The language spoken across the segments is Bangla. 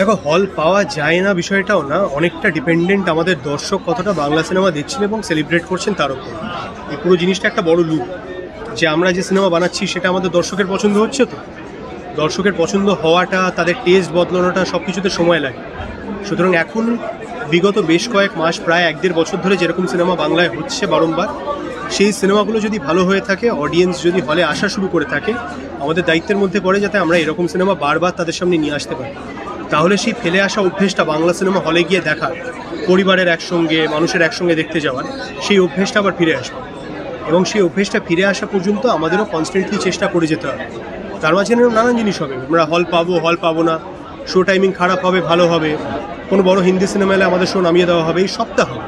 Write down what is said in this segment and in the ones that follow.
দেখো, হল পাওয়া যায় না বিষয়টাও না, অনেকটা ডিপেন্ডেন্ট আমাদের দর্শক কতটা বাংলা সিনেমা দেখছেন এবং সেলিব্রেট করছেন তার উপর। এই পুরো জিনিসটা একটা বড় লুপ, যে আমরা যে সিনেমা বানাচ্ছি সেটা আমাদের দর্শকের পছন্দ হচ্ছে তো। দর্শকের পছন্দ হওয়াটা, তাদের টেস্ট বদলানোটা সব কিছুতে সময় লাগে। সুতরাং এখন বিগত বেশ কয়েক মাস, প্রায় 1-1.5 বছর ধরে যেরকম সিনেমা বাংলায় হচ্ছে বারংবার, সেই সিনেমাগুলো যদি ভালো হয়ে থাকে, অডিয়েন্স যদি হলে আসা শুরু করে থাকে, আমাদের দায়িত্বের মধ্যে পড়ে যাতে আমরা এরকম সিনেমা বারবার তাদের সামনে নিয়ে আসতে পারি। তাহলে সেই ফেলে আসা অভ্যেসটা, বাংলা সিনেমা হলে গিয়ে দেখা, পরিবারের একসঙ্গে, মানুষের একসঙ্গে দেখতে যাওয়ার, সেই অভ্যেসটা আবার ফিরে আসবে। এবং সেই অভ্যেসটা ফিরে আসা পর্যন্ত আমাদেরও কনস্ট্যান্টলি চেষ্টা করে যেতে হবে। তার মাঝখানে নানান জিনিস হবে, আমরা হল পাবো না, শো টাইমিং খারাপ হবে, ভালো হবে, কোনো বড় হিন্দি সিনেমা এলে আমাদের শো নামিয়ে দেওয়া হবে, এই সবটা হবে।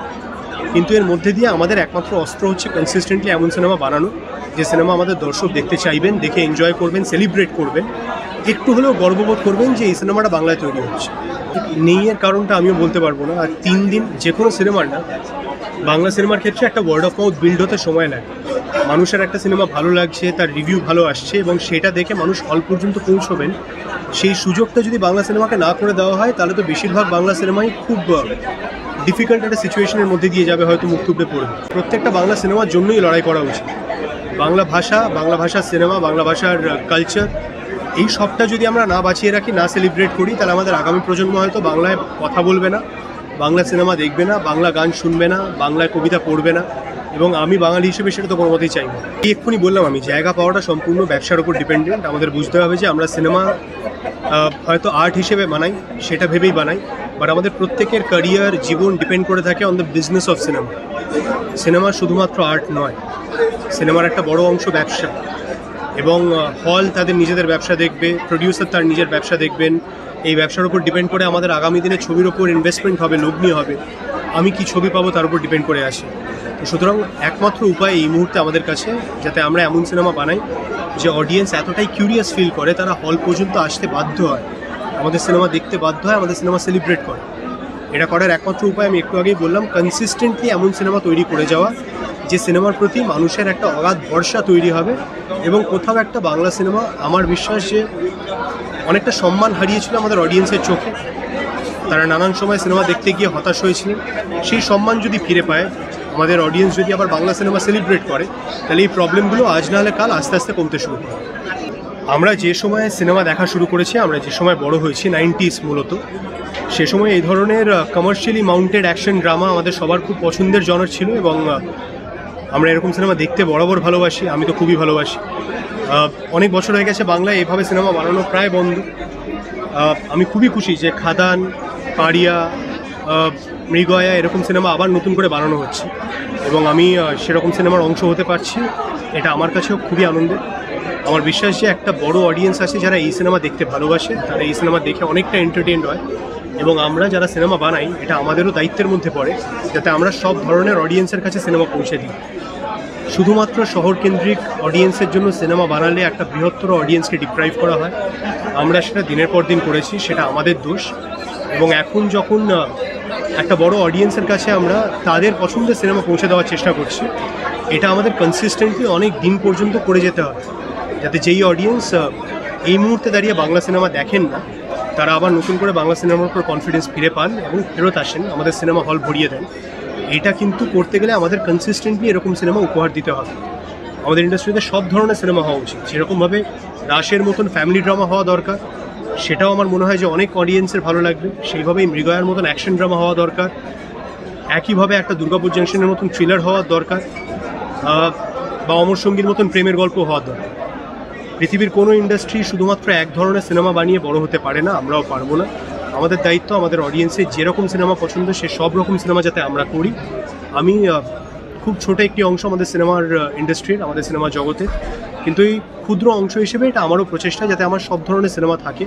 কিন্তু এর মধ্যে দিয়ে আমাদের একমাত্র অস্ত্র হচ্ছে কনসিস্টেন্টলি এমন সিনেমা বানানো যে সিনেমা আমাদের দর্শক দেখতে চাইবেন, দেখে এনজয় করবেন, সেলিব্রেট করবেন, একটু হলেও গর্ববোধ করবেন যে এই সিনেমাটা বাংলায় তৈরি হচ্ছে। নেই এর কারণটা আমিও বলতে পারবো না। আর 3 দিন যে কোনো সিনেমার না, বাংলা সিনেমার ক্ষেত্রে একটা ওয়ার্ড অফ মাউথ বিল্ড হতে সময় লাগে। মানুষের একটা সিনেমা ভালো লাগছে, তার রিভিউ ভালো আসছে এবং সেটা দেখে মানুষ হল পর্যন্ত পৌঁছবেন, সেই সুযোগটা যদি বাংলা সিনেমাকে না করে দেওয়া হয়, তাহলে তো বেশিরভাগ বাংলা সিনেমাই খুব ডিফিকাল্ট একটা সিচুয়েশনের মধ্যে দিয়ে যাবে, হয়তো মুখ থুবড়ে পড়বে। প্রত্যেকটা বাংলা সিনেমার জন্যই লড়াই করা উচিত। বাংলা ভাষা, বাংলা ভাষার সিনেমা, বাংলা ভাষার কালচার, এই সবটা যদি আমরা না বাঁচিয়ে রাখি, না সেলিব্রেট করি, তাহলে আমাদের আগামী প্রজন্ম হয়তো বাংলায় কথা বলবে না, বাংলা সিনেমা দেখবে না, বাংলা গান শুনবে না, বাংলায় কবিতা পড়বে না। এবং আমি বাঙালি হিসেবে সেটা তো কোনো মতেই চাই না। এক্ষুনি বললাম আমি, জায়গা পাওয়াটা সম্পূর্ণ ব্যবসার উপর ডিপেন্ডেন্ট। আমাদের বুঝতে হবে যে আমরা সিনেমা হয়তো আর্ট হিসেবে বানাই, সেটা ভেবেই বানাই, বাট আমাদের প্রত্যেকের ক্যারিয়ার, জীবন ডিপেন্ড করে থাকে on the business of cinema. Cinema শুধুমাত্র আর্ট নয়, সিনেমার একটা বড় অংশ ব্যবসা। এবং হল তাদের নিজেদের ব্যবসা দেখবে, প্রডিউসার তার নিজের ব্যবসা দেখবেন। এই ব্যবসার উপর ডিপেন্ড করে আমাদের আগামী দিনে ছবির ওপর ইনভেস্টমেন্ট হবে, লগ্নি হবে, আমি কি ছবি পাবো তার উপর ডিপেন্ড করে আসে। তো সুতরাং একমাত্র উপায় এই মুহূর্তে আমাদের কাছে, যাতে আমরা এমন সিনেমা বানাই যে অডিয়েন্স এতটাই কিউরিয়াস ফিল করে, তারা হল পর্যন্ত আসতে বাধ্য হয়, আমাদের সিনেমা দেখতে বাধ্য হয়, আমাদের সিনেমা সেলিব্রেট করে। এটা করার একমাত্র উপায় আমি একটু আগেই বললাম, কনসিস্টেন্টলি এমন সিনেমা তৈরি করে যাওয়া যে সিনেমার প্রতি মানুষের একটা অগাধ ভরসা তৈরি হবে। এবং কোথাও একটা বাংলা সিনেমা, আমার বিশ্বাস যে অনেকটা সম্মান হারিয়েছিল আমাদের অডিয়েন্সের চোখে, তারা নানান সময় সিনেমা দেখতে গিয়ে হতাশ হয়েছিলেন, সেই সম্মান যদি ফিরে পায়, আমাদের অডিয়েন্স যদি আবার বাংলা সিনেমা সেলিব্রেট করে, তাহলে এই প্রবলেমগুলো আজ না হলে কাল আস্তে আস্তে কমতে শুরু করে। আমরা যে সময় সিনেমা দেখা শুরু করেছি, আমরা যে সময় বড় হয়েছি, 90s মূলত, সে সময় এই ধরনের কমার্শিয়ালি মাউন্টেড অ্যাকশন ড্রামা আমাদের সবার খুব পছন্দের জনর ছিল এবং আমরা এরকম সিনেমা দেখতে বরাবর ভালোবাসি। আমি তো খুবই ভালোবাসি। অনেক বছর হয়ে গেছে বাংলায় এভাবে সিনেমা বানানো প্রায় বন্ধ। আমি খুবই খুশি যে খাদান, পাড়িয়া, মৃগয়া এরকম সিনেমা আবার নতুন করে বানানো হচ্ছে এবং আমি সেরকম সিনেমার অংশ হতে পারছি। এটা আমার কাছেও খুবই আনন্দের। আমার বিশ্বাস যে একটা বড় অডিয়েন্স আছে যারা এই সিনেমা দেখতে ভালোবাসে, তারা এই সিনেমা দেখে অনেকটা এন্টারটেইনড হয়। এবং আমরা যারা সিনেমা বানাই, এটা আমাদেরও দায়িত্বের মধ্যে পড়ে যাতে আমরা সব ধরনের অডিয়েন্সের কাছে সিনেমা পৌঁছে দিই। শুধুমাত্র শহরকেন্দ্রিক অডিয়েন্সের জন্য সিনেমা বানালে একটা বৃহত্তর অডিয়েন্সকে ডিপ্রাইভ করা হয়। আমরা সেটা দিনের পর দিন করেছি, সেটা আমাদের দোষ। এবং এখন যখন একটা বড় অডিয়েন্সের কাছে আমরা তাদের পছন্দের সিনেমা পৌঁছে দেওয়ার চেষ্টা করছি, এটা আমাদের কনসিস্টেন্টলি অনেক দিন পর্যন্ত করে যেতে হবে, যাতে যেই অডিয়েন্স এই মুহূর্তে দাঁড়িয়ে বাংলা সিনেমা দেখেন না, তারা আবার নতুন করে বাংলা সিনেমার উপর কনফিডেন্স ফিরে পান এবং ফেরত আসেন, আমাদের সিনেমা হল ভরিয়ে দেন। এটা কিন্তু করতে গেলে আমাদের কনসিস্টেন্টলি এরকম সিনেমা উপহার দিতে হবে। আমাদের ইন্ডাস্ট্রিতে সব ধরনের সিনেমা হওয়া উচিত। সেরকমভাবে রাশের মতন ফ্যামিলি ড্রামা হওয়া দরকার, সেটাও আমার মনে হয় যে অনেক অডিয়েন্সের ভালো লাগবে। সেইভাবেই মৃগয়ার মতন অ্যাকশন ড্রামা হওয়া দরকার। একইভাবে একটা দুর্গাপুর জাংশনের মতন থ্রিলার হওয়ার দরকার, বা অমর সঙ্গীর মতন প্রেমের গল্প হওয়ার দরকার। পৃথিবীর কোনো ইন্ডাস্ট্রি শুধুমাত্র এক ধরনের সিনেমা বানিয়ে বড় হতে পারে না, আমরাও পারবো না। আমাদের দায়িত্ব আমাদের অডিয়েন্সের যেরকম সিনেমা পছন্দ, সে সব রকম সিনেমা যাতে আমরা করি। আমি খুব ছোট একটি অংশ আমাদের সিনেমার ইন্ডাস্ট্রির, আমাদের সিনেমা জগতের, কিন্তু এই ক্ষুদ্র অংশ হিসেবে এটা আমারও প্রচেষ্টা যাতে আমার সব ধরনের সিনেমা থাকে,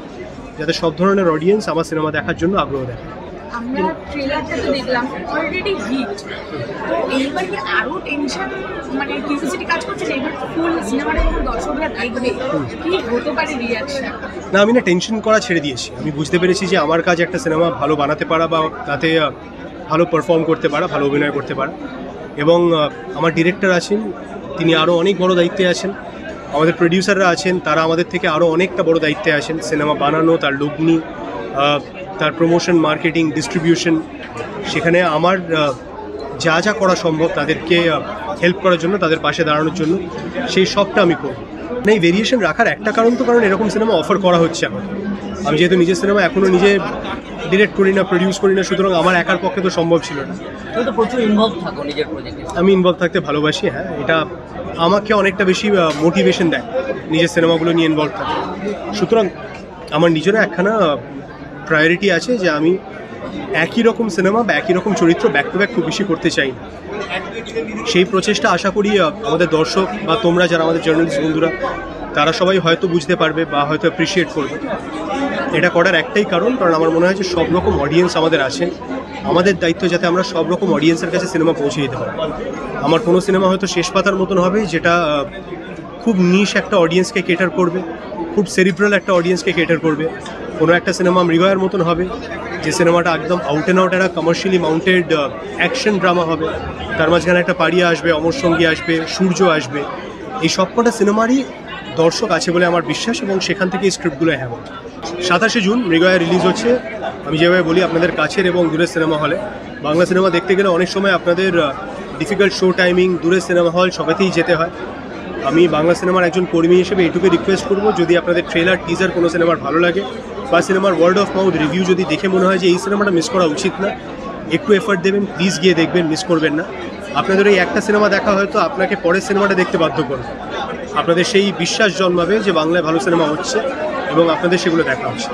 যাতে সব ধরনের অডিয়েন্স আমার সিনেমা দেখার জন্য আগ্রহ দেখায়। আমরা ট্রেলারটা তো দেখলাম, অলরেডি হিট, তো এইবার কি আরো টেনশন, মানে কিউরিওসিটি কাজ করছে যে এবার ফুল সিনেমাটা যখন দর্শকরা দেখবে কি হতে পারে রিয়াকশন? না, আমি না টেনশন করা ছেড়ে দিয়েছি। আমি বুঝতে পেরেছি যে আমার কাজ একটা সিনেমা ভালো বানাতে পারা, বা তাতে ভালো পারফর্ম করতে পারা, ভালো অভিনয় করতে পারা। এবং আমার ডিরেক্টর আছেন, তিনি আরও অনেক বড় দায়িত্বে আছেন। আমাদের প্রডিউসাররা আছেন, তারা আমাদের থেকে আরও অনেকটা বড় দায়িত্বে আছেন। সিনেমা বানানো, তার লগ্নি, তার প্রমোশন, মার্কেটিং, ডিস্ট্রিবিউশন, সেখানে আমার যা যা করা সম্ভব তাদেরকে হেল্প করার জন্য, তাদের পাশে দাঁড়ানোর জন্য, সেই সবটা আমি করব। এই ভেরিয়েশন রাখার একটা কারণ তো কারণ এরকম সিনেমা অফার করা হচ্ছে আমার। আমি যেহেতু নিজের সিনেমা এখনও নিজে ডিরেক্ট করি না, প্রডিউস করি না, সুতরাং আমার একার পক্ষে তো সম্ভব ছিল না। তুমি তো প্রচুর ইনভলভ থাকো নিজের প্রজেক্টে। আমি ইনভলভ থাকতে ভালোবাসি, হ্যাঁ, এটা আমাকে অনেকটা বেশি মোটিভেশন দেয় নিজের সিনেমাগুলো নিয়ে ইনভলভ থাকতে। সুতরাং আমার নিজেরও একখানা প্রায়োরিটি আছে যে আমি একই রকম সিনেমা বা একই রকম চরিত্র ব্যাক টু ব্যাক খুব বেশি করতে চাই না। সেই প্রচেষ্টা আশা করি আমাদের দর্শক বা তোমরা যারা আমাদের জার্নালিস্ট বন্ধুরা, তারা সবাই হয়তো বুঝতে পারবে বা হয়তো অ্যাপ্রিসিয়েট করবে। এটা করার একটাই কারণ আমার মনে হয় যে সব রকম অডিয়েন্স আমাদের আছে, আমাদের দায়িত্ব যাতে আমরা সব রকম অডিয়েন্সের কাছে সিনেমা পৌঁছে দিতে পারি। আমার কোনো সিনেমা হয়তো শেষ পাতার মতন হবে যেটা খুব নিশ একটা অডিয়েন্সকে কেটার করবে, খুব সেরিব্রাল একটা অডিয়েন্সকে কেটার করবে। কোনো একটা সিনেমা মৃগয়ার মতন হবে যে সিনেমাটা একদম আউট অ্যান্ড আউট একটা কমার্শিয়ালি মাউন্টেড অ্যাকশন ড্রামা হবে, তার মাঝখানে একটা পারিয়া আসবে, অমর সঙ্গী আসবে, সূর্য আসবে। এই সবকটা সিনেমারই দর্শক আছে বলে আমার বিশ্বাস, এবং সেখান থেকে এই স্ক্রিপ্টগুলো হ্যাঁ। 27শে জুন মৃগয়া রিলিজ হচ্ছে। আমি যেভাবে বলি, আপনাদের কাছের এবং দূরের সিনেমা হলে বাংলা সিনেমা দেখতে গেলে অনেক সময় আপনাদের ডিফিকাল্ট শো টাইমিং, দূরের সিনেমা হল সবেতেই যেতে হয়। আমি বাংলা সিনেমার একজন কর্মী হিসেবে এইটুকু রিকোয়েস্ট করবো, যদি আপনাদের ট্রেলার, টিজার কোনো সিনেমার ভালো লাগে বা সিনেমার ওয়ার্ড অফ মাউথ রিভিউ যদি দেখে মনে হয় যে এই সিনেমাটা মিস করা উচিত না, একটু এফর্ট দেবেন, প্লিজ গিয়ে দেখবেন, মিস করবেন না। আপনাদের এই একটা সিনেমা দেখা হয়তো আপনাকে পরের সিনেমাটা দেখতে বাধ্য করবে। আপনাদের সেই বিশ্বাস জন্মাবে যে বাংলায় ভালো সিনেমা হচ্ছে এবং আপনাদের সেগুলো দেখা হচ্ছে।